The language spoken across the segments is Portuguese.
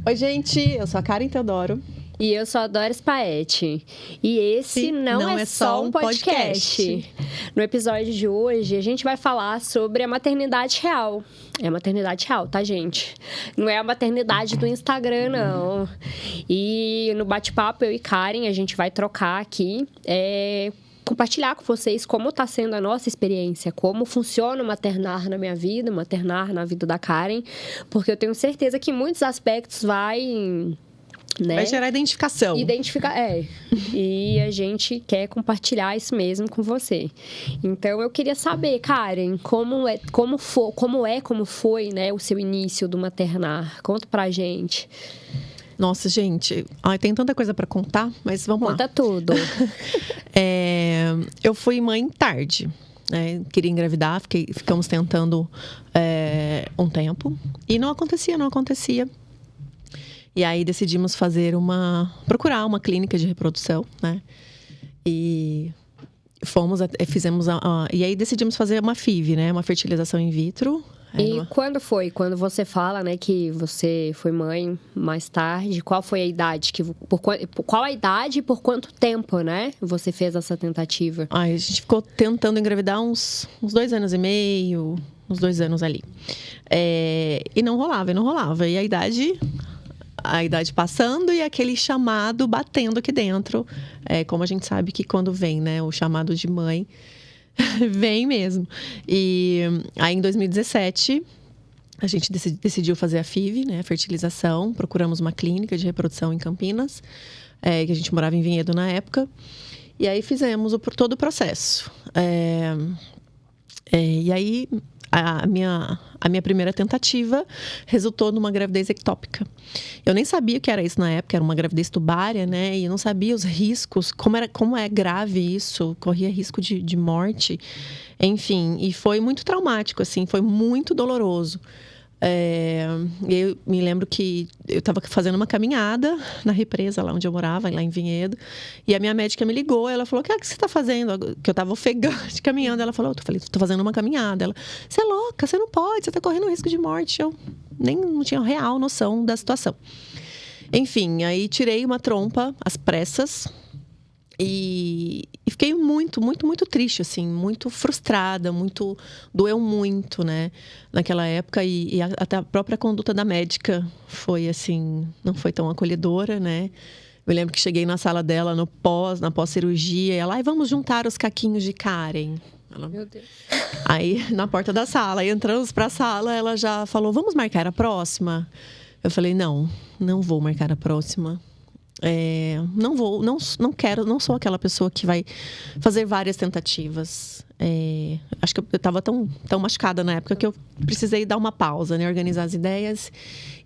Oi, gente, eu sou a Karen Teodoro. E eu sou a Doris Paete. E esse não é só um podcast. No episódio de hoje, a gente vai falar sobre a maternidade real. É a maternidade real, tá, gente? Não é a maternidade do Instagram, não. E no bate-papo, eu e Karen, a gente vai trocar aqui, compartilhar com vocês como está sendo a nossa experiência, como funciona o maternar na minha vida, maternar na vida da Karen, porque eu tenho certeza que em muitos aspectos vai gerar identificação. E a gente quer compartilhar isso mesmo com você. Então, eu queria saber, Karen, como foi, né, o seu início do maternar? Conta pra gente. Nossa, gente, tem tanta coisa pra contar, mas vamos lá. Conta tudo. Eu fui mãe tarde, né? Queria engravidar, ficamos tentando um tempo. E não acontecia. E aí decidimos procurar uma clínica de reprodução, né? E e aí decidimos fazer uma FIV, né? Uma fertilização in vitro. E quando foi? Quando você fala, né, que você foi mãe mais tarde, qual foi a idade? Qual a idade e por quanto tempo, né, você fez essa tentativa? A gente ficou tentando engravidar uns 2 anos e meio, uns 2 anos ali. E não rolava. E a idade passando e aquele chamado batendo aqui dentro. Como a gente sabe que quando vem, né, o chamado de mãe... Vem mesmo. E aí, em 2017, a gente decidiu fazer a FIV, né? A fertilização. Procuramos uma clínica de reprodução em Campinas, que a gente morava em Vinhedo na época. E aí, fizemos todo o processo. E aí, a minha primeira tentativa resultou numa gravidez ectópica. Eu nem sabia o que era isso na época, era uma gravidez tubária, né? E eu não sabia os riscos, como é grave isso, corria risco de morte. Enfim, e foi muito traumático, assim, foi muito doloroso. Eu me lembro que eu estava fazendo uma caminhada na represa, lá onde eu morava, lá em Vinhedo. E a minha médica me ligou, ela falou, o que você está fazendo? Que eu estava ofegante caminhando. Ela falou, estou fazendo uma caminhada. Ela, você é louca, você não pode, você está correndo risco de morte. Eu não tinha real noção da situação. Enfim, aí tirei uma trompa às pressas. E fiquei muito, muito, muito triste, assim, muito frustrada, doeu muito, né, naquela época. E até a própria conduta da médica foi, assim, não foi tão acolhedora, né. Eu lembro que cheguei na sala dela na pós-cirurgia, e ela, vamos juntar os caquinhos de Karen. Meu Deus. Aí, na porta da sala, aí entramos pra sala, ela já falou, vamos marcar a próxima? Eu falei, não vou marcar a próxima. Não quero, não sou aquela pessoa que vai fazer várias tentativas. Acho que eu estava tão machucada na época que eu precisei dar uma pausa, né? Organizar as ideias.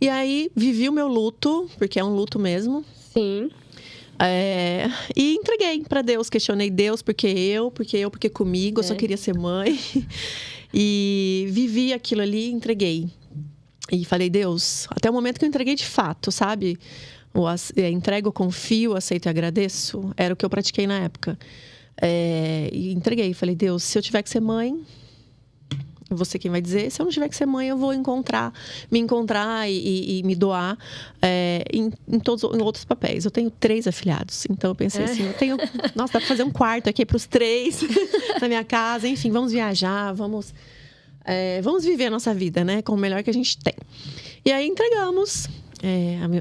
E aí, vivi o meu luto, porque é um luto mesmo. Sim. E entreguei para Deus, questionei Deus, porque comigo, eu só queria ser mãe. E vivi aquilo ali, entreguei. E falei, Deus, até o momento que eu entreguei de fato, sabe? Entrego, confio, aceito e agradeço. Era o que eu pratiquei na época. E entreguei. Falei, Deus, se eu tiver que ser mãe, você quem vai dizer. Se eu não tiver que ser mãe, eu vou me encontrar e me doar em outros papéis. Eu tenho 3 afilhados. Então, eu pensei assim, nossa, dá pra fazer um quarto aqui pros 3 na minha casa. Enfim, vamos viajar, vamos viver a nossa vida, né? Com o melhor que a gente tem. E aí, entregamos.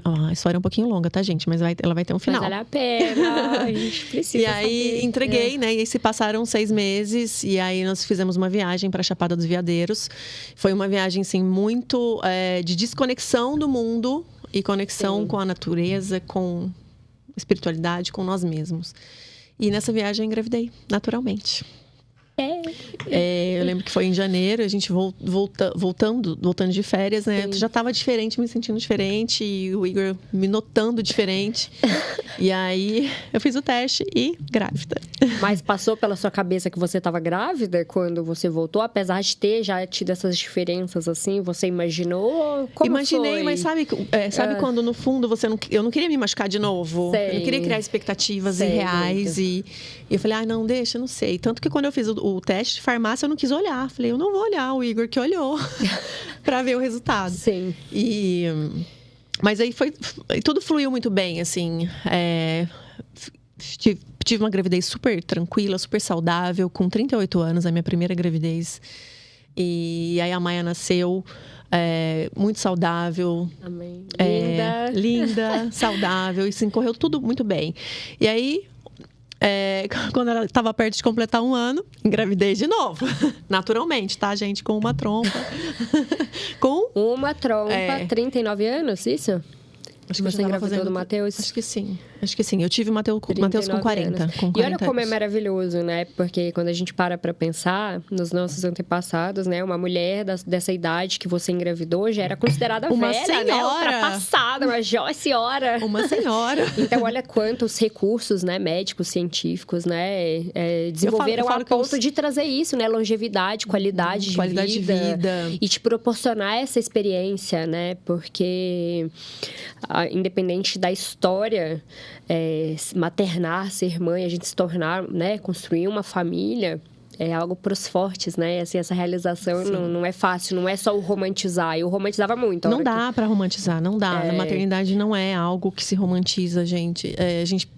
A história é um pouquinho longa, tá, gente? Mas ela vai ter um final. Mas vale a pena, a gente precisa E aí, saber. Entreguei, né? E se passaram 6 meses. E aí, nós fizemos uma viagem para Chapada dos Veadeiros. Foi uma viagem, assim, muito de desconexão do mundo e conexão com a natureza, com espiritualidade, com nós mesmos. E nessa viagem eu engravidei, naturalmente. Eu lembro que foi em janeiro, a gente voltando de férias, né? Eu já estava diferente, me sentindo diferente, e o Igor me notando diferente. E aí eu fiz o teste e grávida. Mas passou pela sua cabeça que você estava grávida quando você voltou? Apesar de ter já tido essas diferenças assim, você imaginou? Imaginei, foi? mas sabe quando no fundo eu não queria me machucar de novo. Sei. Eu não queria criar expectativas irreais. E eu falei, não deixa, não sei. Tanto que quando eu fiz o teste de farmácia, eu não quis olhar. Falei, eu não vou olhar, o Igor que olhou para ver o resultado. Sim. E Mas aí tudo fluiu muito bem, assim. Tive uma gravidez super tranquila, super saudável, com 38 anos, a minha primeira gravidez. E aí a Maia nasceu muito saudável. Amém. Linda, saudável. E correu tudo muito bem. E aí, quando ela estava perto de completar 1 ano, engravidei de novo. Naturalmente, tá, gente? Com uma trompa. Com uma trompa, 39 anos, isso? Acho que você engravidou do Matheus? Acho que sim. Eu tive o Matheus com 40. E olha como é maravilhoso, né? Porque quando a gente para pensar nos nossos antepassados, né? Uma mulher dessa idade que você engravidou já era considerada uma velha, senhora. né? Ultrapassada, uma senhora. Uma senhora. Então, olha quantos recursos, né? Médicos, científicos, né? Desenvolveram a ponto de trazer isso, né? Longevidade, qualidade de vida. E te proporcionar essa experiência, né? Porque... independente da história, maternar, ser mãe, a gente se tornar, né, construir uma família, é algo para os fortes, né? Assim, essa realização não é fácil, não é só o romantizar. Eu romantizava muito. Não dá para romantizar, não dá. A maternidade não é algo que se romantiza, gente. A gente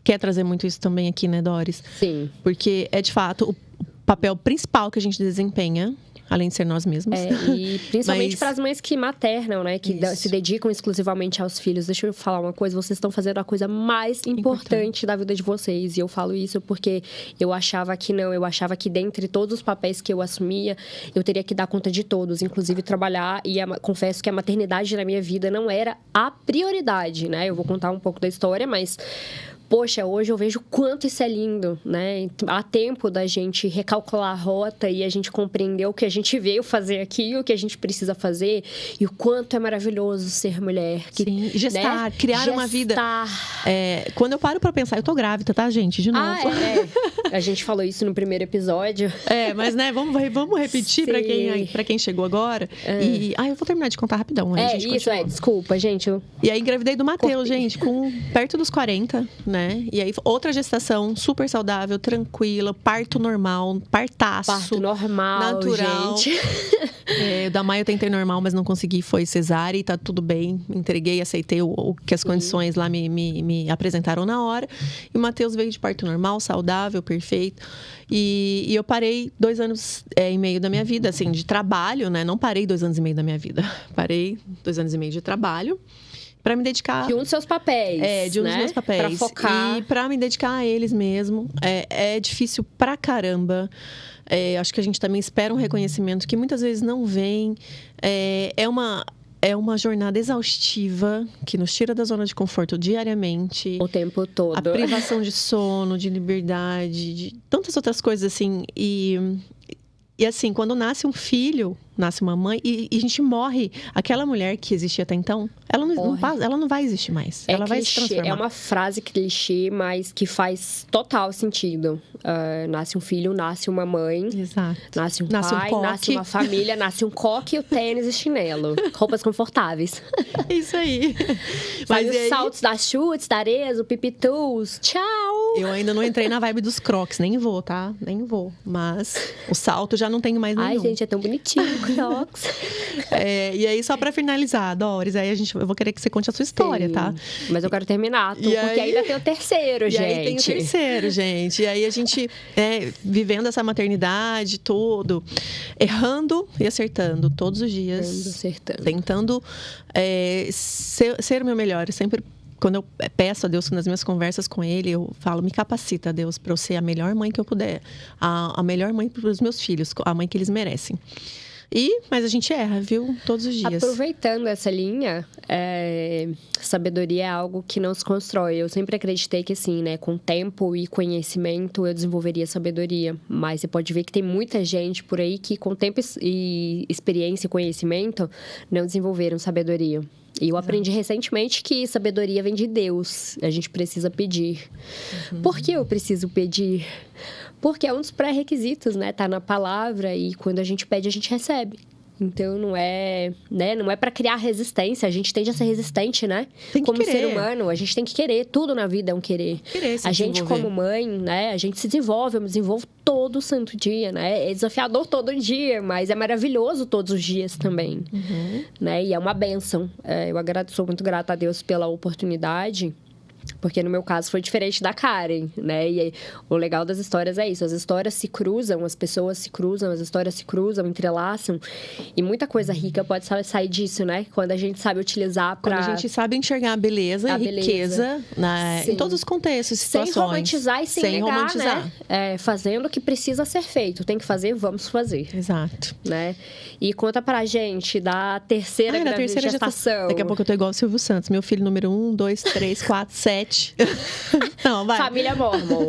quer trazer muito isso também aqui, né, Doris? Sim. Porque de fato, o papel principal que a gente desempenha, além de ser nós mesmos. E principalmente para as mães que maternam, né? Que se dedicam exclusivamente aos filhos. Deixa eu falar uma coisa. Vocês estão fazendo a coisa mais importante da vida de vocês. E eu falo isso porque eu achava que não. Eu achava que dentre todos os papéis que eu assumia, eu teria que dar conta de todos. Inclusive trabalhar. E confesso que a maternidade na minha vida não era a prioridade, né? Eu vou contar um pouco da história, mas... Poxa, hoje eu vejo o quanto isso é lindo, né? Há tempo da gente recalcular a rota e a gente compreender o que a gente veio fazer aqui, o que a gente precisa fazer e o quanto é maravilhoso ser mulher. Sim, gestar, né? Criar uma vida. Quando eu paro pra pensar, eu tô grávida, tá, gente? De novo. A gente falou isso no primeiro episódio. Mas, né, vamos repetir pra quem chegou agora. E, eu vou terminar de contar rapidão. Desculpa, gente. E aí, engravidei do Matheus, gente, perto dos 40, né? E aí, outra gestação super saudável, tranquila, parto normal, partaço. Parto normal, natural. Gente. O da Maia eu tentei normal, mas não consegui, foi cesárea e tá tudo bem. Entreguei, aceitei o que as condições lá me apresentaram na hora. E o Matheus veio de parto normal, saudável, perfeito. E eu parei 2 anos e meio da minha vida, assim, de trabalho, né? Não parei 2 anos e meio da minha vida. Parei 2 anos e meio de trabalho. Pra me dedicar... De um dos seus papéis, de um dos meus papéis. Pra focar. E pra me dedicar a eles mesmo. É difícil pra caramba. Acho que a gente também espera um reconhecimento que muitas vezes não vem. É uma jornada exaustiva que nos tira da zona de conforto diariamente. O tempo todo. A privação de sono, de liberdade, de tantas outras coisas, assim. E assim, quando nasce um filho, nasce uma mãe, e a gente morre, aquela mulher que existia até então, ela não vai existir mais. Ela vai se transformar. É uma frase clichê, mas que faz total sentido. Nasce um filho, nasce uma mãe. Exato. Nasce um pai, nasce uma família, nasce um coque, o tênis e chinelo. Roupas confortáveis. Isso aí. Mas os saltos da chutes, da areia, o pipitus. Tchau! Eu ainda não entrei na vibe dos crocs, nem vou, tá? Nem vou. Mas o salto já não tenho mais nenhum. Ai, gente, é tão bonitinho o crocs. E aí, só pra finalizar, Doris, aí eu vou querer que você conte a sua história, tá? Mas eu quero terminar, porque ainda tem o terceiro, gente. E aí tem o terceiro, gente. E aí a gente, vivendo essa maternidade, tudo, errando e acertando todos os dias. Tentando ser o meu melhor. Eu sempre, quando eu peço a Deus, nas minhas conversas com Ele, eu falo, me capacita, Deus, para eu ser a melhor mãe que eu puder. A melhor mãe para os meus filhos, a mãe que eles merecem. Mas a gente erra, viu? Todos os dias. Aproveitando essa linha, sabedoria é algo que não se constrói. Eu sempre acreditei que, assim, né? Com tempo e conhecimento, eu desenvolveria sabedoria. Mas você pode ver que tem muita gente por aí que, com tempo e experiência e conhecimento, não desenvolveram sabedoria. E eu aprendi recentemente que sabedoria vem de Deus. A gente precisa pedir. Por que eu preciso pedir? Porque é um dos pré-requisitos, né? Tá na palavra e quando a gente pede, a gente recebe. Então, não é para criar resistência. A gente tende a ser resistente, né? Tem que como querer. Ser humano, a gente tem que querer. Tudo na vida é um querer. A gente, como mãe, né? A gente se desenvolve, eu me desenvolvo todo santo dia, né? É desafiador todo dia, mas é maravilhoso todos os dias também, né? E é uma bênção. Eu sou muito grata a Deus pela oportunidade. Porque no meu caso foi diferente da Karen, né? E o legal das histórias é isso. As histórias se cruzam, as pessoas se cruzam, as histórias se cruzam, entrelaçam. E muita coisa rica pode sair disso, né? Quando a gente sabe utilizar para... Quando a gente sabe enxergar a beleza e riqueza em todos os contextos, situações. Sem romantizar e sem negar, romantizar. Né? Fazendo o que precisa ser feito. Tem que fazer, vamos fazer. Exato. Né? E conta pra gente da terceira gestação. Daqui a pouco eu tô igual ao Silvio Santos. Meu filho número 1, 2, 3, 4, 7. Não, vai. Família Mormon.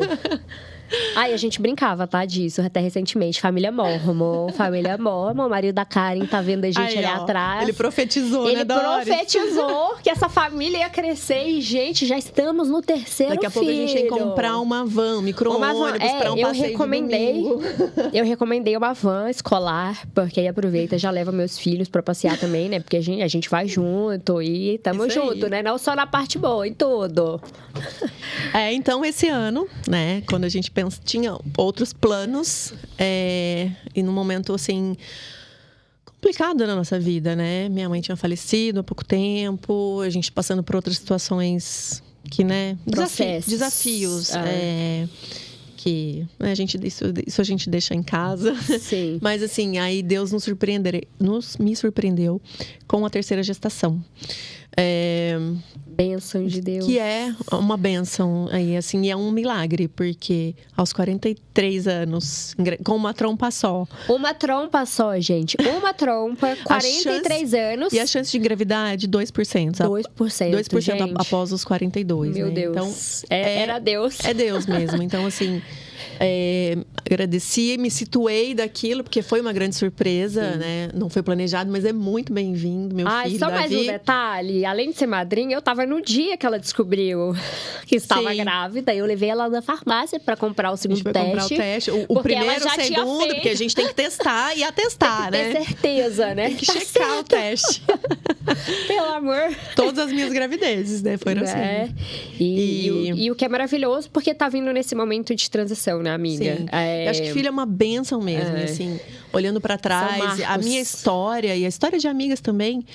Ai, a gente brincava, tá, disso, até recentemente. Família Mormon, o marido da Karen tá vendo a gente ali atrás. Ele profetizou, né, Doris? Ele profetizou que essa família ia crescer e, gente, já estamos no terceiro filho. Daqui a pouco a gente tem que comprar uma van, micro-ônibus pra um passeio de domingo. Eu recomendei uma van escolar, porque aí aproveita, já leva meus filhos pra passear também, né? Porque a gente vai junto e tamo junto, né? Não só na parte boa, em tudo. Então, esse ano, né, quando a gente tinha outros planos, e num momento, assim, complicado na nossa vida, né? Minha mãe tinha falecido há pouco tempo, a gente passando por outras situações que, né? Desafios. Que a gente, isso a gente deixa em casa. Sim. Mas, assim, aí Deus me surpreendeu com a terceira gestação. Bênção de Deus. Que é uma bênção, aí, assim, e é um milagre, porque aos 43 anos, com uma trompa só. Uma trompa só, gente. Uma trompa, 43 anos. E a chance de engravidar é de 2%. 2%, gente. Após os 42, Meu né? Deus. Então, era Deus. É Deus mesmo. Então, assim... agradeci, me situei daquilo, porque foi uma grande surpresa, né? Não foi planejado, mas é muito bem-vindo, meu filho, só Davi. Mais um detalhe, além de ser madrinha, eu tava no dia que ela descobriu que estava grávida, eu levei ela na farmácia para comprar o segundo teste. Comprar o teste, o primeiro, o segundo, porque a gente tem que testar e atestar, né? Ter certeza, né? Tem que checar o teste. Pelo amor. Todas as minhas gravidezes, né? Foram assim. E o que é maravilhoso, porque tá vindo nesse momento de transição, né, amiga? Sim. Eu acho que filho é uma bênção mesmo, assim, olhando para trás, a minha história e a história de amigas também,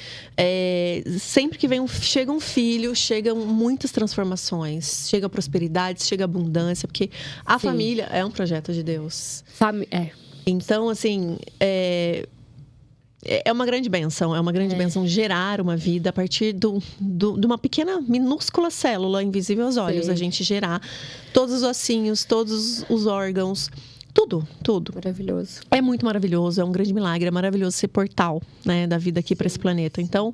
sempre que chega um filho, chegam muitas transformações, chega prosperidade, chega abundância, porque a família é um projeto de Deus. Então, assim, é uma grande bênção, bênção gerar uma vida a partir de uma pequena, minúscula célula invisível aos olhos. A gente gerar todos os ossinhos, todos os órgãos, tudo. Maravilhoso. É muito maravilhoso, é um grande milagre, é maravilhoso ser portal, né, da vida aqui para esse planeta. Então,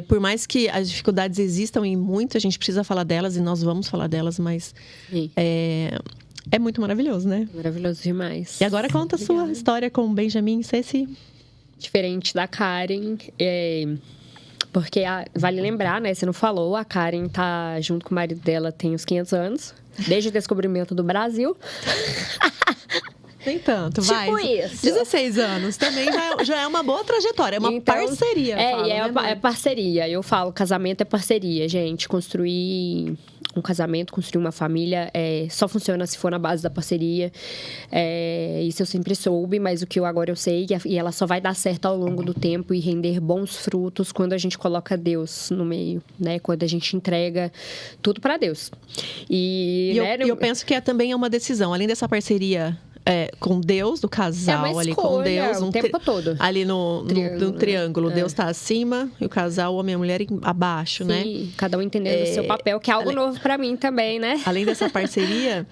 por mais que as dificuldades existam e muito, a gente precisa falar delas e nós vamos falar delas, mas é muito maravilhoso, né? Maravilhoso demais. E agora conta a sua história com o Benjamin Ceci. Diferente da Karen, porque vale lembrar, né? Você não falou, a Karen tá junto com o marido dela tem uns 500 anos, desde o descobrimento do Brasil. Nem tanto, tipo isso. 16 anos também já é uma boa trajetória, é uma parceria. É parceria. Eu falo, casamento é parceria, gente. Construir um casamento, construir uma família só funciona se for na base da parceria. Isso eu sempre soube, mas o que agora eu sei, e ela só vai dar certo ao longo do tempo e render bons frutos quando a gente coloca Deus no meio, né? Quando a gente entrega tudo para Deus. Eu penso que também é uma decisão, além dessa parceria com Deus, do casal ali com Deus. O tempo todo. Ali no triângulo. Deus está acima e o casal, o homem e a mulher, abaixo, né? Sim, cada um entendendo o seu papel, que é algo novo para mim também, né? Além dessa parceria,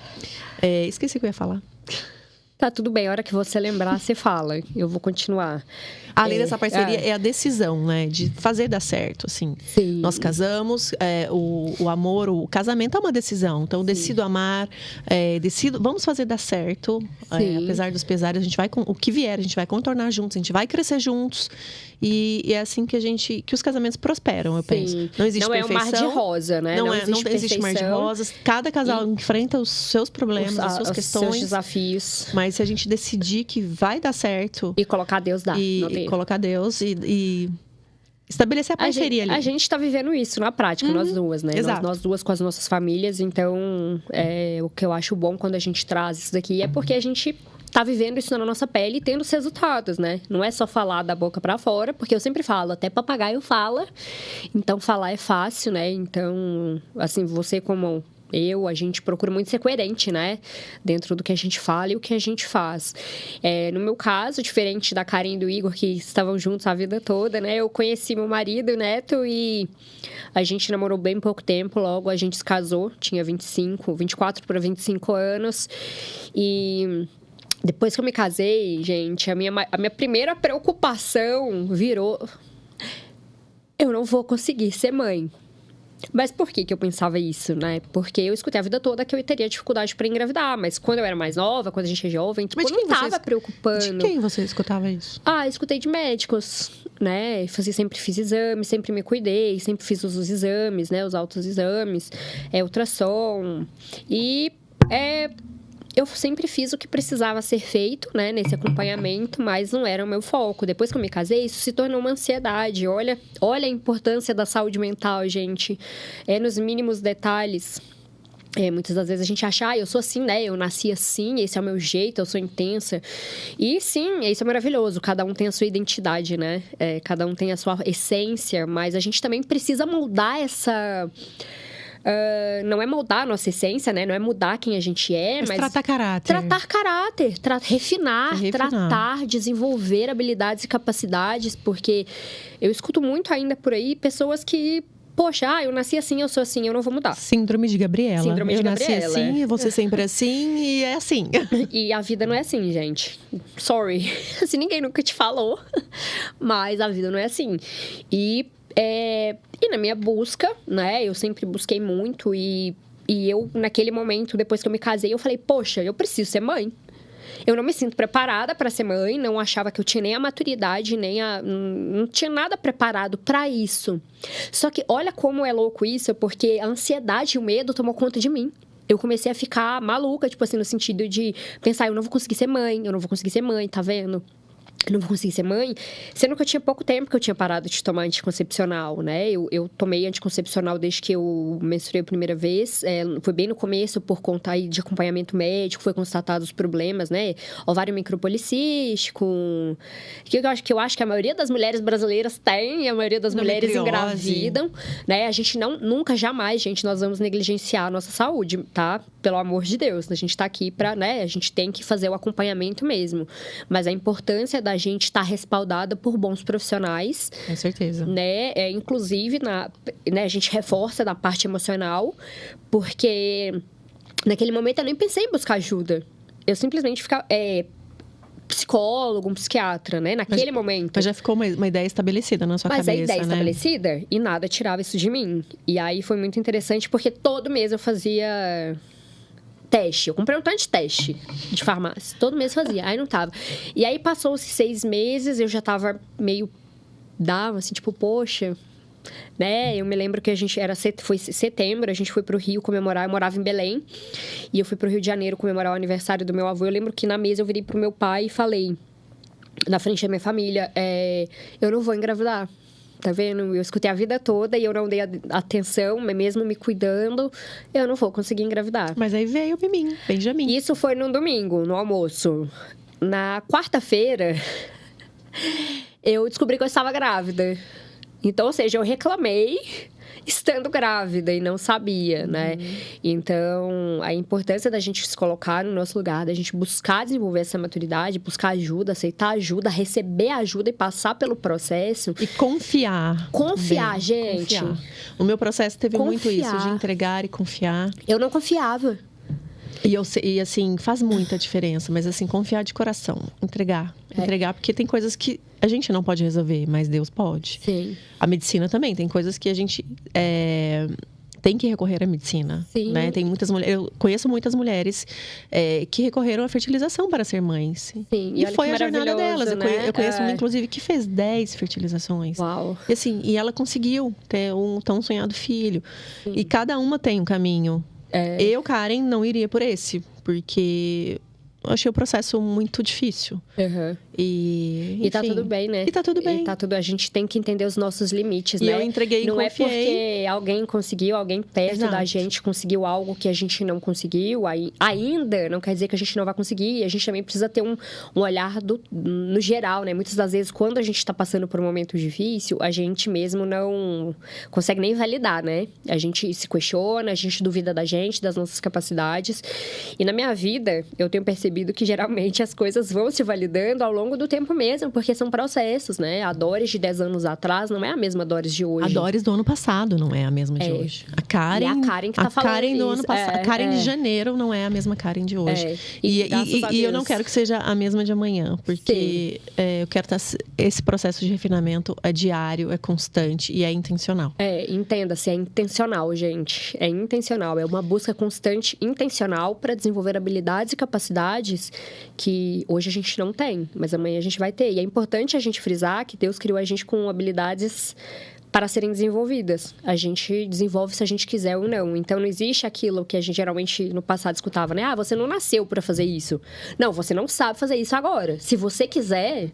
esqueci o que eu ia falar. Tá tudo bem, a hora que você lembrar, você fala. Eu vou continuar. Além dessa parceria, é a decisão, né? De fazer dar certo, assim. Sim. Nós casamos, o amor, o casamento é uma decisão. Então, eu decido amar, vamos fazer dar certo. Apesar dos pesares, o que vier, a gente vai contornar juntos, a gente vai crescer juntos. E é assim que os casamentos prosperam, eu penso. Não existe perfeição. Não é um mar de rosa, né? Não existe mar de rosas. Cada casal enfrenta os seus problemas, as suas questões. Os seus desafios. Mas Mas se a gente decidir que vai dar certo... E colocar Deus dá. E colocar Deus e estabelecer a parceria ali. A gente tá vivendo isso na prática, nós duas, né? Exato. Nós duas com as nossas famílias. Então, o que eu acho bom quando a gente traz isso daqui é porque a gente tá vivendo isso na nossa pele e tendo os resultados, né? Não é só falar da boca pra fora, porque eu sempre falo, até papagaio fala. Então, falar é fácil, né? Então, assim, você como... a gente procura muito ser coerente, né? Dentro do que a gente fala e o que a gente faz. No meu caso, diferente da Karen e do Igor, que estavam juntos a vida toda, né? Eu conheci meu marido, o Neto, e a gente namorou bem pouco tempo. Logo, a gente se casou. Tinha 24 para 25 anos. E... depois que eu me casei, gente, a minha primeira preocupação virou... eu não vou conseguir ser mãe. Mas por que eu pensava isso, né? Porque eu escutei a vida toda que eu teria dificuldade para engravidar. Mas quando eu era mais nova, quando a gente é jovem, tipo, eu não tava preocupando. De quem você escutava isso? Eu escutei de médicos, né? Sempre fiz exames, sempre me cuidei, sempre fiz os exames, né? Os autoexames, ultrassom. E eu sempre fiz o que precisava ser feito, né, nesse acompanhamento, mas não era o meu foco. Depois que eu me casei, isso se tornou uma ansiedade. Olha a importância da saúde mental, gente. Nos mínimos detalhes. Muitas das vezes a gente acha, eu sou assim, né? Eu nasci assim, esse é o meu jeito, eu sou intensa. E sim, isso é maravilhoso. Cada um tem a sua identidade, né? Cada um tem a sua essência, mas a gente também precisa moldar essa... não é moldar a nossa essência, né? Não é mudar quem a gente mas mas tratar caráter. Tratar caráter, refinar, tratar, desenvolver habilidades e capacidades, porque eu escuto muito ainda por aí pessoas que, poxa, eu nasci assim, eu sou assim, eu não vou mudar. Síndrome de Gabriela. Síndrome de Gabriela. Eu nasci assim, eu vou ser sempre assim, e é assim. E a vida não é assim, gente. Sorry. Assim, ninguém nunca te falou, mas a vida não é assim. E na minha busca, né, eu sempre busquei muito e eu, naquele momento, depois que eu me casei, eu falei, poxa, eu preciso ser mãe. Eu não me sinto preparada para ser mãe, não achava que eu tinha nem a maturidade, não tinha nada preparado para isso. Só que olha como é louco isso, porque a ansiedade e o medo tomou conta de mim. Eu comecei a ficar maluca, tipo assim, no sentido de pensar, eu não vou conseguir ser mãe, tá vendo? Eu não vou conseguir ser mãe, sendo que eu tinha pouco tempo que eu tinha parado de tomar anticoncepcional, né? Eu tomei anticoncepcional desde que eu menstruei a primeira vez. Foi bem no começo, por conta aí de acompanhamento médico, foi constatado os problemas, né? Ovário micropolicístico, que eu acho que a maioria das mulheres brasileiras tem, e a maioria das mulheres engravidam, né? A gente nunca, jamais, gente, nós vamos negligenciar a nossa saúde, tá? Pelo amor de Deus, a gente tá aqui pra, né? A gente tem que fazer o acompanhamento mesmo. Mas a importância da gente estar respaldada por bons profissionais. Com certeza. Né? Inclusive, a gente reforça na parte emocional, porque naquele momento eu nem pensei em buscar ajuda. Eu simplesmente ficava... psicólogo, um psiquiatra, né? Naquele momento. Mas já ficou uma ideia estabelecida na sua cabeça, Mas a ideia estabelecida e nada tirava isso de mim. E aí foi muito interessante, porque todo mês eu fazia... teste. Eu comprei um tanto de teste de farmácia. Todo mês fazia. Aí não tava. E aí passou-se 6 meses, eu já tava meio... assim, tipo, poxa... né? Eu me lembro que foi setembro, a gente foi pro Rio comemorar, eu morava em Belém. E eu fui pro Rio de Janeiro comemorar o aniversário do meu avô. Eu lembro que na mesa eu virei pro meu pai e falei, na frente da minha família, eu não vou engravidar. Tá vendo? Eu escutei a vida toda e eu não dei atenção, mesmo me cuidando, eu não vou conseguir engravidar. Mas aí veio o Benjamin. Isso foi num domingo, no almoço. Na quarta-feira, eu descobri que eu estava grávida. Então, ou seja, eu reclamei estando grávida e não sabia, né? Então, a importância da gente se colocar no nosso lugar, da gente buscar desenvolver essa maturidade, buscar ajuda, aceitar ajuda, receber ajuda e passar pelo processo. E confiar. Confiar, gente. Confiar. O meu processo teve muito isso, de entregar e confiar. Eu não confiava. E assim, faz muita diferença, mas assim, confiar de coração, entregar, porque tem coisas que a gente não pode resolver, mas Deus pode. Sim. A medicina também, tem coisas que a gente tem que recorrer à medicina. Sim. Né? Tem muitas mulheres, eu conheço muitas mulheres que recorreram à fertilização para ser mães. Sim. E foi a jornada delas. Né? Eu conheço uma, inclusive, que fez 10 fertilizações. Uau. E ela conseguiu ter um tão sonhado filho. Sim. E cada uma tem um caminho. Eu, Karen, não iria por esse, porque achei o processo muito difícil. Uhum. E tá tudo bem, né? E tá tudo bem. A gente tem que entender os nossos limites, né? E eu entreguei e não confiei. É porque alguém conseguiu, alguém perto Exato. da gente conseguiu algo que a gente não conseguiu. Ainda não quer dizer que a gente não vai conseguir. E a gente também precisa ter um olhar no geral, né? Muitas das vezes, quando a gente está passando por um momento difícil, a gente mesmo não consegue nem validar, né? A gente se questiona, a gente duvida da gente, das nossas capacidades. E na minha vida, eu tenho percebido que geralmente as coisas vão se validando ao longo do tempo mesmo, porque são processos, né? A Doris de 10 anos atrás não é a mesma Doris de hoje. A Doris do ano passado não é a mesma de hoje. A Karen, e a Karen que tá falando Karen do ano passado. A Karen de janeiro não é a mesma Karen de hoje. E eu não quero que seja a mesma de amanhã, porque eu quero estar... Esse processo de refinamento é diário, é constante e é intencional. Entenda-se, é intencional, gente. É intencional, é uma busca constante, intencional para desenvolver habilidades e capacidades que hoje a gente não tem, mas amanhã a gente vai ter. E é importante a gente frisar que Deus criou a gente com habilidades para serem desenvolvidas. A gente desenvolve se a gente quiser ou não. Então, não existe aquilo que a gente geralmente no passado escutava, né? Ah, você não nasceu para fazer isso. Não, você não sabe fazer isso agora. Se você quiser,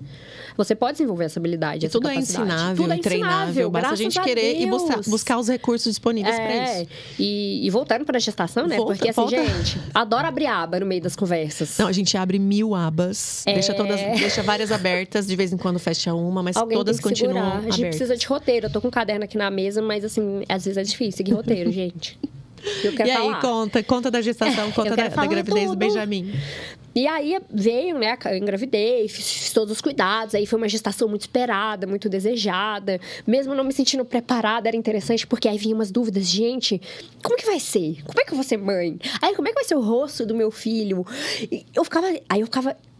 você pode desenvolver essa habilidade, essa capacidade. Tudo é ensinável, basta a gente querer e buscar os recursos disponíveis para isso. E voltando para a gestação, né? Porque assim, gente, adoro abrir aba no meio das conversas. Não, a gente abre 1000 abas, deixa várias abertas, de vez em quando fecha uma, mas todas continuam abertas. A gente precisa de roteiro, eu tô com um caderno aqui na mesa, mas assim, às vezes é difícil seguir roteiro, gente. Eu quero falar. Aí, conta da gestação, conta da gravidez do Benjamin. E aí veio, né, eu engravidei, fiz todos os cuidados, aí foi uma gestação muito esperada, muito desejada. Mesmo não me sentindo preparada, era interessante, porque aí vinham umas dúvidas. Gente, como que vai ser? Como é que eu vou ser mãe? Aí, como é que vai ser o rosto do meu filho? E eu ficava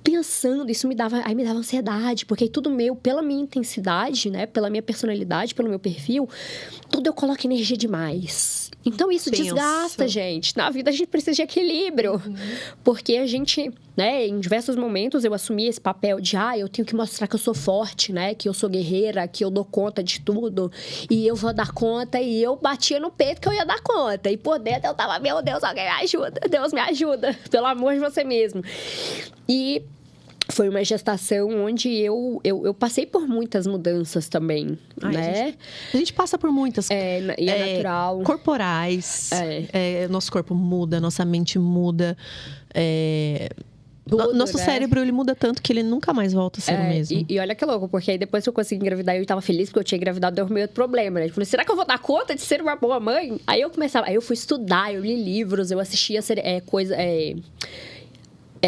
pensando, isso me dava ansiedade, porque tudo meu, pela minha intensidade, né, pela minha personalidade, pelo meu perfil, tudo eu coloco energia demais. Então isso desgasta, gente. Na vida a gente precisa de equilíbrio, porque a gente, né, em diversos momentos eu assumi esse papel de, eu tenho que mostrar que eu sou forte, né, que eu sou guerreira, que eu dou conta de tudo, e eu vou dar conta, e eu batia no peito que eu ia dar conta, e por dentro eu tava, meu Deus, alguém me ajuda, Deus me ajuda, pelo amor de você mesmo. E foi uma gestação onde eu passei por muitas mudanças também, né? A gente passa por muitas. E é natural. Corporais. Nosso corpo muda, nossa mente muda. Nosso cérebro, ele muda tanto que ele nunca mais volta a ser o mesmo. E olha que louco, porque aí depois que eu consegui engravidar, eu tava feliz porque eu tinha engravidado, deu meio outro problema, né? Eu falei, será que eu vou dar conta de ser uma boa mãe? Aí eu fui estudar, eu li livros, eu assistia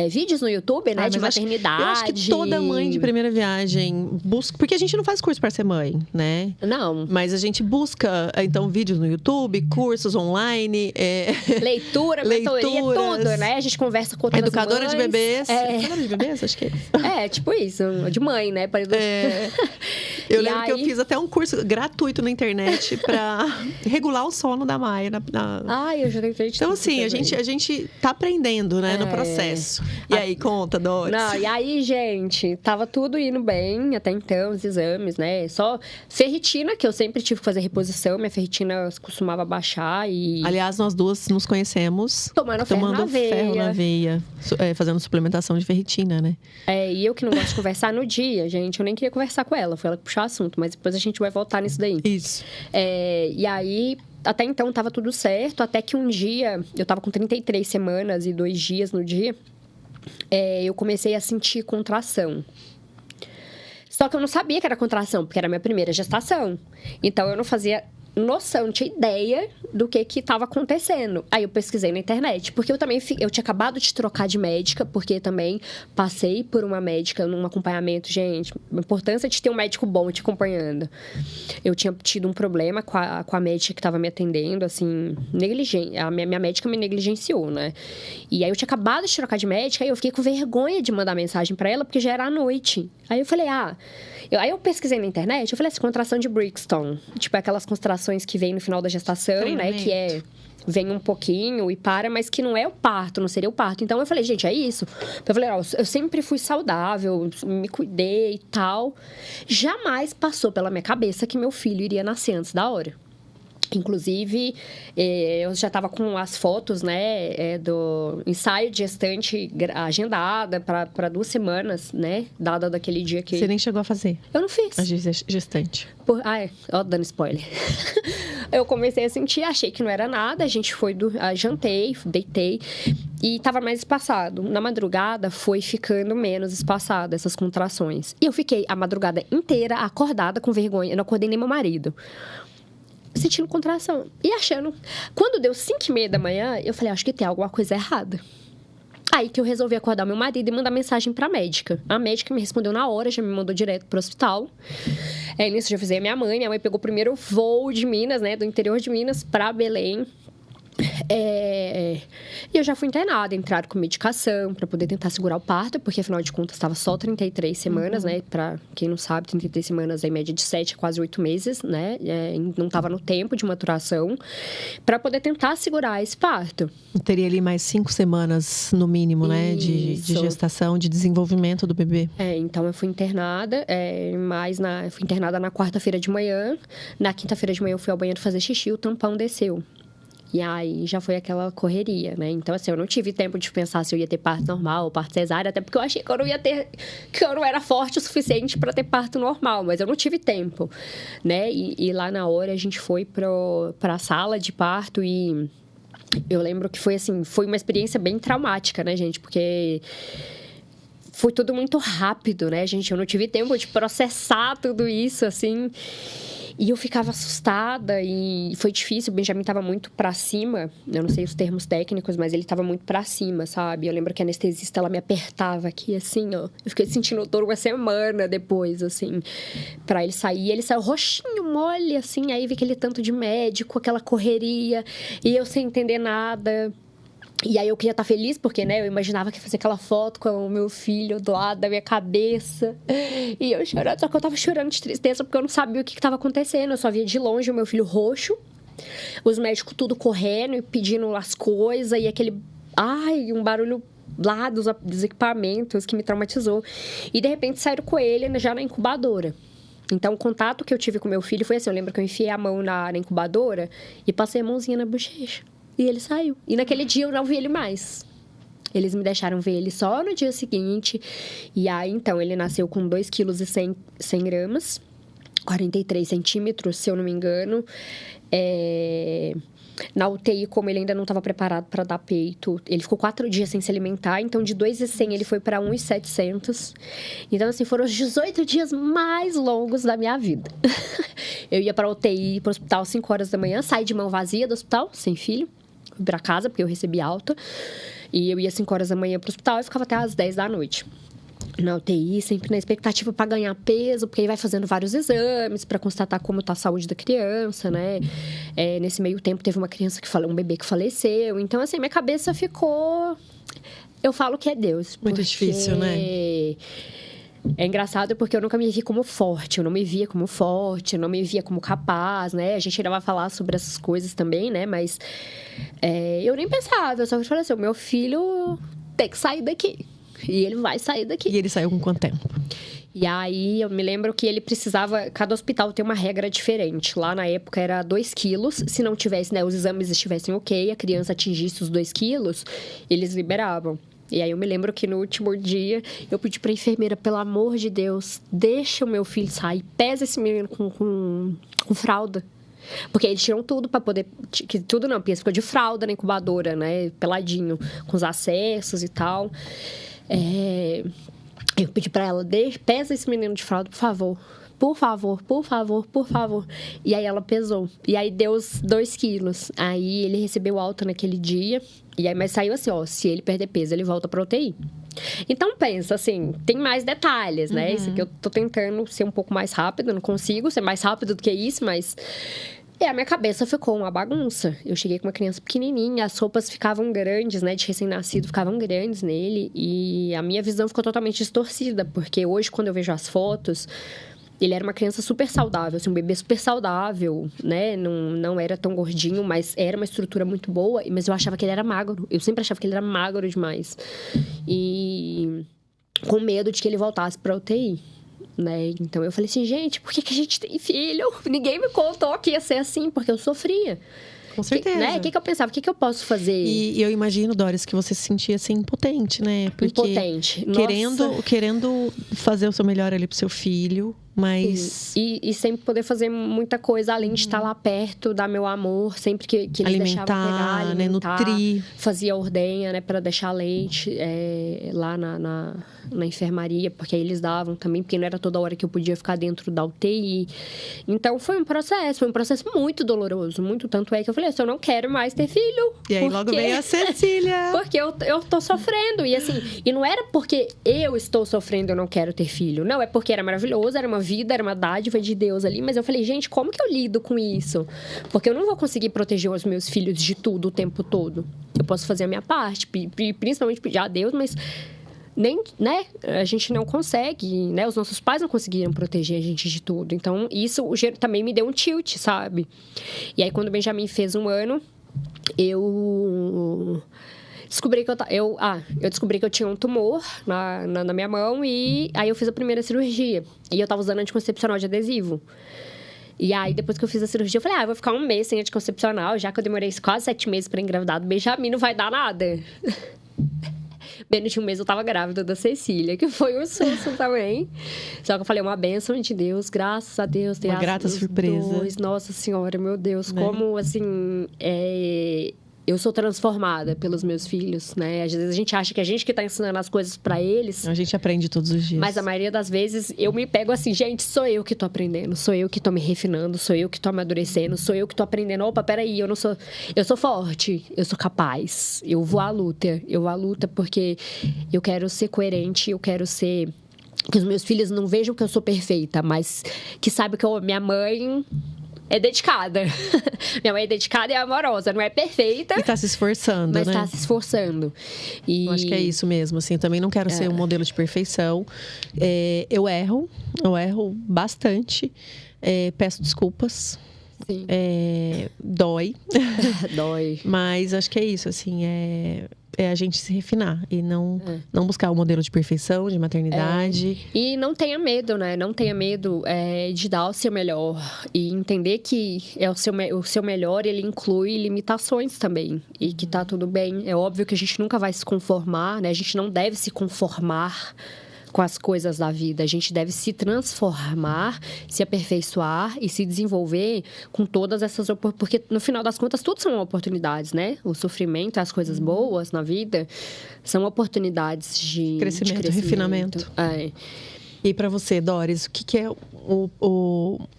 vídeos no YouTube, né, de maternidade. Eu acho que toda mãe de primeira viagem busca... Porque a gente não faz curso para ser mãe, né? Não. Mas a gente busca, então, vídeos no YouTube, cursos online... Leitura, mentoria, tudo, né? A gente conversa com outras educadora mães. De bebês. Educadora de bebês? Acho que é isso. Tipo isso. De mãe, né? Eu lembro que eu fiz até um curso gratuito na internet para regular o sono da Maia. Eu já tenho feito. Então, assim, a gente tá aprendendo, né, no processo. E aí, conta, Doris. Não, e aí, gente, tava tudo indo bem até então, os exames, né? Só ferritina, que eu sempre tive que fazer reposição. Minha ferritina costumava baixar e... Aliás, nós duas nos conhecemos... Tomando ferro na veia. Fazendo suplementação de ferritina, né? E eu que não gosto de conversar no dia, gente. Eu nem queria conversar com ela. Foi ela que puxou o assunto. Mas depois a gente vai voltar nisso daí. Isso. E aí... Até então, tava tudo certo. Até que um dia... Eu tava com 33 semanas e 2 dias no dia... eu comecei a sentir contração. Só que eu não sabia que era contração, porque era a minha primeira gestação. Então, eu não fazia noção, não tinha ideia do que estava acontecendo. Aí eu pesquisei na internet, porque eu tinha acabado de trocar de médica, porque também passei por uma médica num acompanhamento. Gente, a importância de ter um médico bom te acompanhando. Eu tinha tido um problema com a médica que estava me atendendo, assim, a minha médica me negligenciou, né? E aí eu tinha acabado de trocar de médica, e eu fiquei com vergonha de mandar mensagem para ela, porque já era à noite. Aí eu falei, aí eu pesquisei na internet, eu falei assim, contração de Brixton. Tipo, aquelas contrações que vem no final da gestação, né? Que vem um pouquinho e para, mas que não é o parto, não seria o parto. Então, eu falei, gente, é isso. Eu falei, eu sempre fui saudável, me cuidei e tal. Jamais passou pela minha cabeça que meu filho iria nascer antes da hora. Inclusive, eu já estava com as fotos, né, do ensaio de gestante agendada para 2 semanas, né, dada daquele dia que... Você nem chegou a fazer? Eu não fiz. A gestante. Dando spoiler. Eu comecei a sentir, achei que não era nada, a gente foi, jantei, deitei, e estava mais espaçado. Na madrugada, foi ficando menos espaçada essas contrações. E eu fiquei a madrugada inteira acordada com vergonha, eu não acordei nem meu marido. Sentindo contração. E achando... Quando deu 5h30 da manhã, eu falei, acho que tem alguma coisa errada. Aí que eu resolvi acordar meu marido e mandar mensagem pra médica. A médica me respondeu na hora, já me mandou direto pro hospital. Nisso já avisei a minha mãe. Minha mãe pegou o primeiro voo de Minas, né? Do interior de Minas pra Belém. E eu já fui internada, entraram com medicação para poder tentar segurar o parto, porque afinal de contas estava só 33 semanas, né? Para quem não sabe, 33 semanas é em média de 7 a quase 8 meses, né? Não estava no tempo de maturação, para poder tentar segurar esse parto. Teria ali mais 5 semanas, no mínimo, né? De gestação, de desenvolvimento do bebê. Então eu fui internada, fui internada na quarta-feira de manhã. Na quinta-feira de manhã eu fui ao banheiro fazer xixi, o tampão desceu. E aí, já foi aquela correria, né? Então, assim, eu não tive tempo de pensar se eu ia ter parto normal ou parto cesárea, até porque eu achei que eu não ia ter... que eu não era forte o suficiente para ter parto normal, mas eu não tive tempo, né? E lá na hora, a gente foi pra sala de parto e... eu lembro que foi, assim, foi uma experiência bem traumática, né, gente? Porque... foi tudo muito rápido, né, gente? Eu não tive tempo de processar tudo isso, assim... E eu ficava assustada e foi difícil. O Benjamin estava muito pra cima. Eu não sei os termos técnicos, mas ele estava muito pra cima, sabe? Eu lembro que a anestesista, ela me apertava aqui, assim, ó. Eu fiquei sentindo dor uma semana depois, assim, pra ele sair. Ele saiu roxinho, mole, assim. Aí vi aquele tanto de médico, aquela correria. E eu sem entender nada. E aí eu queria estar feliz, porque, né, eu imaginava que ia fazer aquela foto com o meu filho do lado da minha cabeça. E eu chorando, só que eu tava chorando de tristeza, porque eu não sabia o que estava acontecendo. Eu só via de longe o meu filho roxo, os médicos tudo correndo e pedindo as coisas, e aquele... um barulho lá dos equipamentos que me traumatizou. E, de repente, saíram com ele já na incubadora. Então, o contato que eu tive com meu filho foi assim, eu lembro que eu enfiei a mão na incubadora e passei a mãozinha na bochecha. E ele saiu. E naquele dia eu não vi ele mais. Eles me deixaram ver ele só no dia seguinte. E aí, então, ele nasceu com 2,1 kg, 43 centímetros, se eu não me engano. Na UTI, como ele ainda não estava preparado para dar peito, ele ficou 4 dias sem se alimentar. Então, de 2,100 ele foi para 1,700. Então, assim, foram os 18 dias mais longos da minha vida. Eu ia para a UTI, para o hospital, às 5 horas da manhã. Saí de mão vazia do hospital, sem filho. Fui para casa, porque eu recebi alta. E eu ia às 5 horas da manhã para o hospital e ficava até às 10 da noite. Na UTI, sempre na expectativa para ganhar peso, porque aí vai fazendo vários exames para constatar como está a saúde da criança, né? Nesse meio tempo, teve um bebê que faleceu. Então, assim, minha cabeça ficou... Eu falo que é Deus. Muito difícil, né? É engraçado porque eu nunca me vi como forte, eu não me via como forte, eu não me via como capaz, né? A gente ainda vai falar sobre essas coisas também, né? Mas eu nem pensava, eu só falei assim, o meu filho tem que sair daqui. E ele vai sair daqui. E ele saiu com quanto tempo? E aí, eu me lembro que ele precisava... Cada hospital tem uma regra diferente. Lá, na época, era 2 quilos. Se não tivesse, né? Os exames estivessem ok, a criança atingisse os 2 quilos, eles liberavam. E aí, eu me lembro que no último dia, eu pedi pra enfermeira, pelo amor de Deus, deixa o meu filho sair. Pesa esse menino com fralda. Porque eles tiram tudo pra poder... Tudo não, porque ficou de fralda na incubadora, né? Peladinho, com os acessos e tal. Eu pedi pra ela, pesa esse menino de fralda, por favor. Por favor, por favor, por favor. E aí ela pesou. E aí deu os 2 quilos. Aí ele recebeu alta naquele dia. E aí, mas saiu assim, ó, se ele perder peso, ele volta pra UTI. Então, pensa, assim, tem mais detalhes, né? Isso aqui eu tô tentando ser um pouco mais rápido, não consigo ser mais rápido do que isso, mas... a minha cabeça ficou uma bagunça. Eu cheguei com uma criança pequenininha, as roupas ficavam grandes, né? De recém-nascido, ficavam grandes nele. E a minha visão ficou totalmente distorcida, porque hoje, quando eu vejo as fotos... Ele era uma criança super saudável, assim, um bebê super saudável, né? Não era tão gordinho, mas era uma estrutura muito boa. Mas eu achava que ele era magro. Eu sempre achava que ele era magro demais. E com medo de que ele voltasse pra UTI. né? Então, eu falei assim, gente, por que a gente tem filho? Ninguém me contou que ia ser assim, porque eu sofria. Com certeza. O que eu pensava? O que eu posso fazer? E eu imagino, Doris, que você se sentia assim impotente, né? Porque impotente. Querendo fazer o seu melhor ali pro seu filho, mas... E sempre poder fazer muita coisa, além de estar lá perto, dar meu amor, sempre que eles deixavam pegar, alimentar, né? Nutrir. Fazia ordenha, né? Para deixar leite lá na enfermaria, porque aí eles davam também, porque não era toda hora que eu podia ficar dentro da UTI. Então, foi um processo muito doloroso, muito. Tanto é que eu falei assim, eu não quero mais ter filho. E aí, logo veio a Cecília. Porque eu tô sofrendo. E assim, e não era porque eu estou sofrendo, eu não quero ter filho. Não, é porque era maravilhoso, era uma vida, era uma dádiva de Deus ali, mas eu falei, gente, como que eu lido com isso? Porque eu não vou conseguir proteger os meus filhos de tudo o tempo todo. Eu posso fazer a minha parte, principalmente pedir a Deus, mas nem, né, a gente não consegue, né, os nossos pais não conseguiram proteger a gente de tudo. Então, isso também me deu um tilt, sabe? E aí, quando o Benjamin fez 1 ano, eu descobri que eu tinha um tumor na minha mão e aí eu fiz a primeira cirurgia. E eu tava usando anticoncepcional de adesivo. E aí, depois que eu fiz a cirurgia, eu falei, eu vou ficar 1 mês sem anticoncepcional, já que eu demorei quase 7 meses pra engravidar do Benjamin, não vai dar nada. Menos de 1 mês eu tava grávida da Cecília, que foi um susto também. Só que eu falei, uma bênção de Deus, graças a Deus. Uma grata surpresa. Nossa Senhora, meu Deus, como assim... Eu sou transformada pelos meus filhos, né? Às vezes a gente acha que a gente que tá ensinando as coisas pra eles. A gente aprende todos os dias. Mas a maioria das vezes eu me pego assim, gente, sou eu que tô aprendendo, sou eu que tô me refinando, sou eu que tô amadurecendo, sou eu que tô aprendendo. Opa, peraí, eu sou forte, eu sou capaz, eu vou à luta porque eu quero ser coerente, eu quero ser... Que os meus filhos não vejam que eu sou perfeita, mas que saibam que minha mãe... é dedicada. Minha mãe é dedicada e amorosa. Não é perfeita. E tá se esforçando, mas né? Mas tá se esforçando. E... eu acho que é isso mesmo, assim. Também não quero ser um modelo de perfeição. Eu erro bastante. Peço desculpas. Sim. Dói. Dói. Mas acho que é isso, assim. É a gente se refinar e não buscar o modelo de perfeição, de maternidade. E não tenha medo, né? Não tenha medo de dar o seu melhor. E entender que o seu melhor, ele inclui limitações também. E que tá tudo bem. É óbvio que a gente nunca vai se conformar, né? A gente não deve se conformar com as coisas da vida. A gente deve se transformar, se aperfeiçoar e se desenvolver com todas essas oportunidades. Porque, no final das contas, tudo são oportunidades, né? O sofrimento, as coisas boas na vida, são oportunidades de crescimento. Refinamento. E para você, Doris, o que é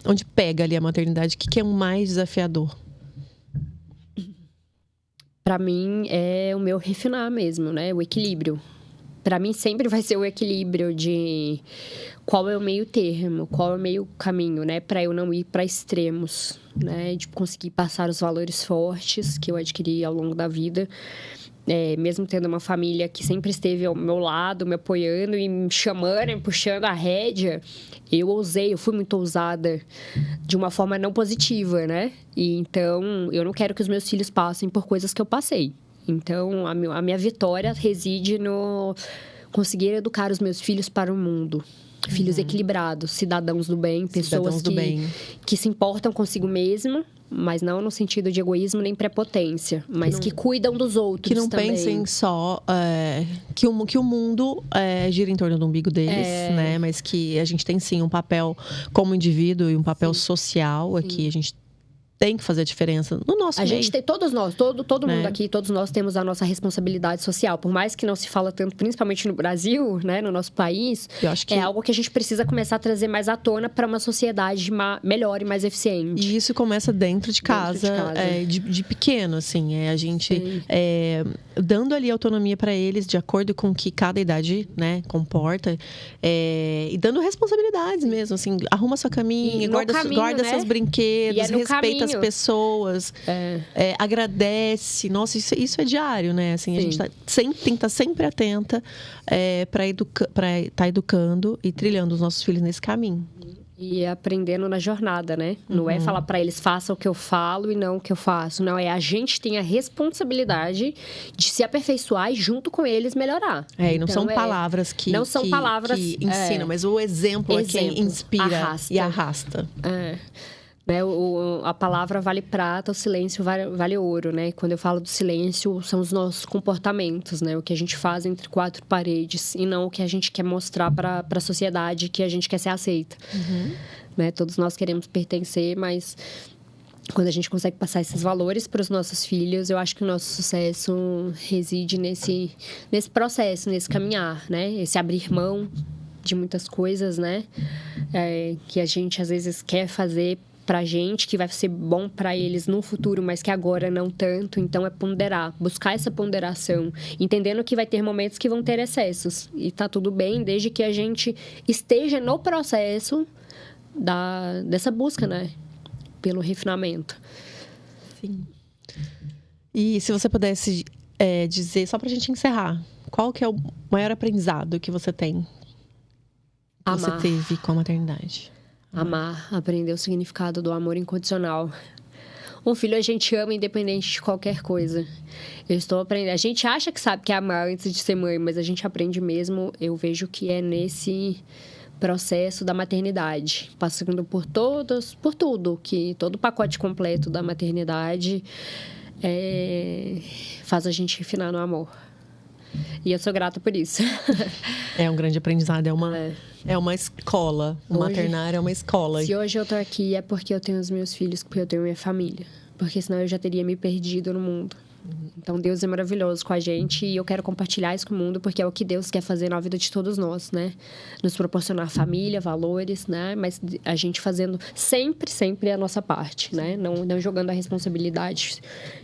onde pega ali a maternidade? O que é o mais desafiador? Para mim, é o meu refinar mesmo, né? O equilíbrio. Para mim, sempre vai ser o equilíbrio de qual é o meio termo, qual é o meio caminho, né? Para eu não ir para extremos, né? De conseguir passar os valores fortes que eu adquiri ao longo da vida. Mesmo tendo uma família que sempre esteve ao meu lado, me apoiando e me chamando, me puxando a rédea, eu fui muito ousada de uma forma não positiva, né? E então, eu não quero que os meus filhos passem por coisas que eu passei. Então, a minha vitória reside no conseguir educar os meus filhos para o mundo. Filhos equilibrados, cidadãos do bem, pessoas que se importam consigo mesma, mas não no sentido de egoísmo nem prepotência, mas que cuidam dos outros que não também. Pensem só que o mundo gira em torno do umbigo deles, né? Mas que a gente tem sim um papel como indivíduo e um papel social aqui. A gente tem que fazer a diferença no nosso meio. Gente tem, todos nós, todo mundo aqui, todos nós temos a nossa responsabilidade social. Por mais que não se fala tanto, principalmente no Brasil, né, no nosso país, eu acho que... é algo que a gente precisa começar a trazer mais à tona para uma sociedade melhor e mais eficiente. E isso começa dentro de casa. De pequeno, assim. A gente dando ali autonomia para eles, de acordo com o que cada idade, né, comporta. E dando responsabilidades mesmo, assim. Arruma sua caminha, guarda seus brinquedos, respeita as pessoas, agradece. Nossa, isso é diário, né? Assim, a gente tem que estar sempre atenta para estar educando e trilhando os nossos filhos nesse caminho. E aprendendo na jornada, né? Não é falar para eles, façam o que eu falo e não o que eu faço. Não, é a gente tem a responsabilidade de se aperfeiçoar e junto com eles melhorar. E não são palavras que ensinam, mas o exemplo é quem inspira e arrasta. Né, a palavra vale prata, o silêncio vale ouro, né? Quando eu falo do silêncio, são os nossos comportamentos, né? O que a gente faz entre quatro paredes e não o que a gente quer mostrar para a sociedade, que a gente quer ser aceita. Né? Todos nós queremos pertencer, mas quando a gente consegue passar esses valores para os nossos filhos, eu acho que o nosso sucesso reside nesse processo, nesse caminhar, né? Esse abrir mão de muitas coisas, né? Que a gente às vezes quer fazer pra gente, que vai ser bom pra eles no futuro, mas que agora não tanto. Então, é ponderar, buscar essa ponderação, entendendo que vai ter momentos que vão ter excessos. E tá tudo bem, desde que a gente esteja no processo dessa busca, né? Pelo refinamento. Sim. E se você pudesse dizer, só pra gente encerrar, qual que é o maior aprendizado que você tem? Que você teve com a maternidade? Amar, aprender o significado do amor incondicional. Um filho a gente ama independente de qualquer coisa. Eu estou aprendendo. A gente acha que sabe que é amar antes de ser mãe, mas a gente aprende mesmo. Eu vejo que é nesse processo da maternidade, passando por tudo, que todo o pacote completo da maternidade faz a gente refinar no amor. E eu sou grata por isso. É um grande aprendizado, é uma escola. O maternário é uma escola. Se hoje eu tô aqui é porque eu tenho os meus filhos, porque eu tenho minha família. Porque senão eu já teria me perdido no mundo. Então, Deus é maravilhoso com a gente e eu quero compartilhar isso com o mundo porque é o que Deus quer fazer na vida de todos nós, né? Nos proporcionar família, valores, né? Mas a gente fazendo sempre a nossa parte, né? Não jogando a responsabilidade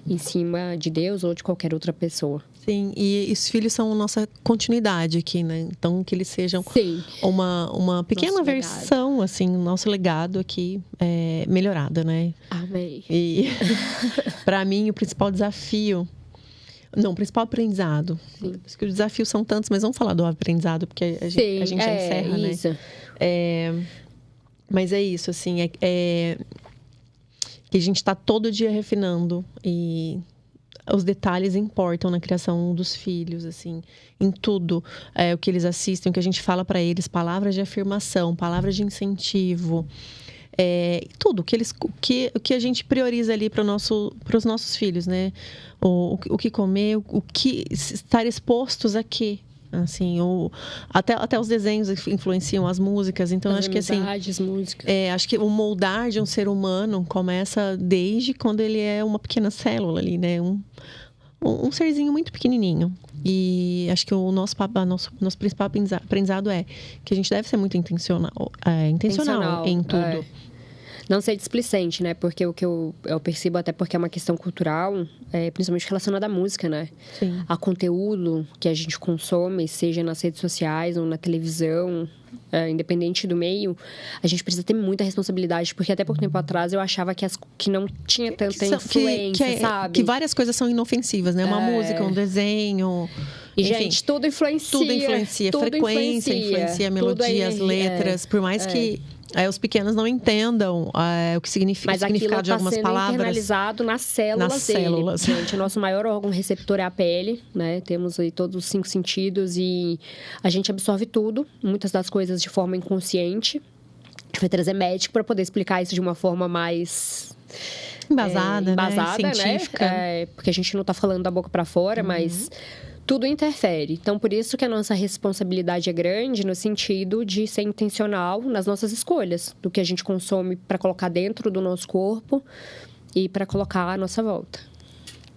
em cima de Deus ou de qualquer outra pessoa. Sim, e os filhos são nossa continuidade aqui, né? Então, que eles sejam uma pequena versão, assim, nosso legado aqui melhorado, né? Amém. E, para mim, o principal desafio... Não, o principal aprendizado. Sim. Porque os desafios são tantos, mas vamos falar do aprendizado, porque a gente já encerra, isso. Né? Mas é isso, assim, que a gente está todo dia refinando e... Os detalhes importam na criação dos filhos, assim, em tudo. O que eles assistem, o que a gente fala para eles, palavras de afirmação, palavras de incentivo, tudo. O que a gente prioriza ali para os nossos filhos, né? O que comer, o que estar expostos a quê? Assim, até os desenhos influenciam as músicas, então acho que assim, músicas. Acho que o moldar de um ser humano começa desde quando ele é uma pequena célula ali, né? Um serzinho muito pequenininho. E acho que o nosso principal aprendizado é que a gente deve ser muito intencional em tudo. Não ser displicente, né? Porque o que eu percebo, até porque é uma questão cultural, principalmente relacionada à música, né? Sim. A conteúdo que a gente consome, seja nas redes sociais ou na televisão, independente do meio, a gente precisa ter muita responsabilidade, porque até pouco tempo atrás eu achava que não tinha tanta influência, sabe? Que várias coisas são inofensivas, né? Uma música, um desenho... E, enfim, gente, tudo influencia. Tudo influencia. Frequência influencia, a melodia, as letras. Por mais que... os pequenos não entendam o que significa, o significado de algumas palavras. Mas aquilo está sendo internalizado nas células dele. Gente, o nosso maior órgão receptor é a pele, né? Temos aí todos os 5 sentidos e a gente absorve tudo, muitas das coisas de forma inconsciente. A gente vai trazer médico para poder explicar isso de uma forma mais... embasada, né? Científica. Porque a gente não está falando da boca para fora, mas... Tudo interfere. Então, por isso que a nossa responsabilidade é grande no sentido de ser intencional nas nossas escolhas, do que a gente consome para colocar dentro do nosso corpo e para colocar à nossa volta.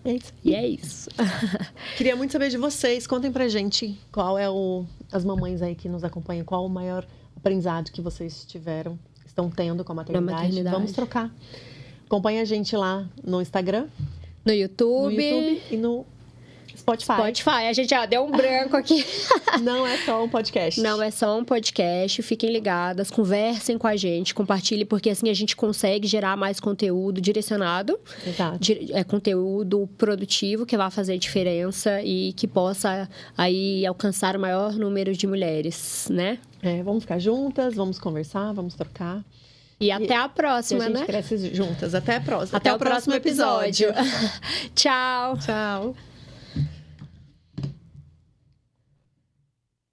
É isso. E é isso. Queria muito saber de vocês. Contem pra gente qual é as mamães aí que nos acompanham, qual o maior aprendizado que vocês estão tendo com a maternidade. Vamos trocar. Acompanha a gente lá no Instagram, no YouTube e no Spotify. A gente já deu um branco aqui. Não é só um podcast. Não é só um podcast. Fiquem ligadas, conversem com a gente, compartilhem, porque assim a gente consegue gerar mais conteúdo direcionado. Exato. Conteúdo produtivo que vai fazer diferença e que possa aí alcançar o maior número de mulheres, né? Vamos ficar juntas, vamos conversar, vamos trocar. E até a próxima, né? A gente cresce juntas. Até a próxima. Até o próximo episódio. Tchau. Tchau.